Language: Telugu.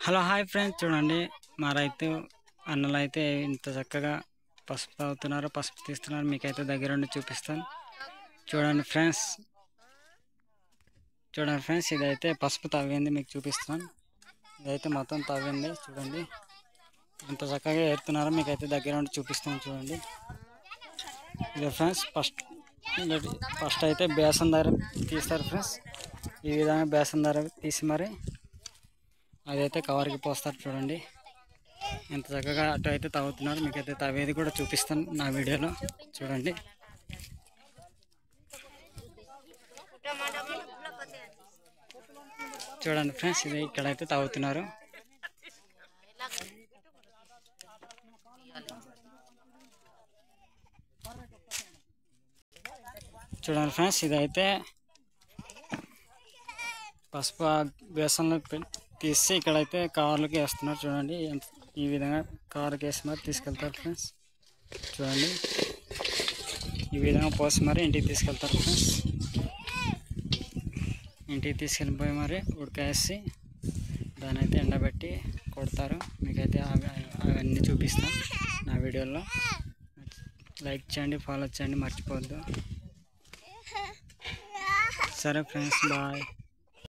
హలో హాయ్ ఫ్రెండ్స్, చూడండి మా రైతు అన్నలు అయితే ఇంత చక్కగా పసుపు తాగుతున్నారు, పసుపు తీస్తున్నారు. మీకైతే దగ్గరుండి చూపిస్తాను. చూడండి ఫ్రెండ్స్, ఇదైతే పసుపు తవ్వింది, మీకు చూపిస్తాను. ఇదైతే మొత్తం తవ్వింది. చూడండి ఇంత చక్కగా ఏరుతున్నారో మీకైతే దగ్గరుండి చూపిస్తాను. చూడండి ఇది ఫ్రెండ్స్, ఫస్ట్ అయితే బేసం ధర తీస్తారు ఫ్రెండ్స్. ఈ విధంగా బేసం ధర తీసి మరి అదైతే కవర్కి పోస్తారు. చూడండి ఎంత చక్కగా అటు అయితే తవ్వుతున్నారు. మీకైతే తవ్వేది కూడా చూపిస్తాను నా వీడియోలో. చూడండి ఫ్రెండ్స్, ఇది ఇక్కడైతే తవ్వుతున్నారు. చూడండి ఫ్రెండ్స్, ఇదైతే పసుపు బేసన్లో తీసి ఇక్కడైతే కవర్లకి వేస్తున్నారు. చూడండి ఈ విధంగా కవర్కి వేసి మరి తీసుకెళ్తారు ఫ్రెండ్స్. చూడండి ఈ విధంగా పోసి మరి ఇంటికి తీసుకెళ్తారు ఫ్రెండ్స్. ఇంటికి తీసుకెళ్ళిపోయి మరి ఉడకేసి దాని అయితే ఎండబెట్టి కొడతారు. మీకైతే అవన్నీ చూపిస్తాను నా వీడియోలో. లైక్ చేయండి, ఫాలో చేయండి, మర్చిపోవద్దు. సరే ఫ్రెండ్స్, బాయ్.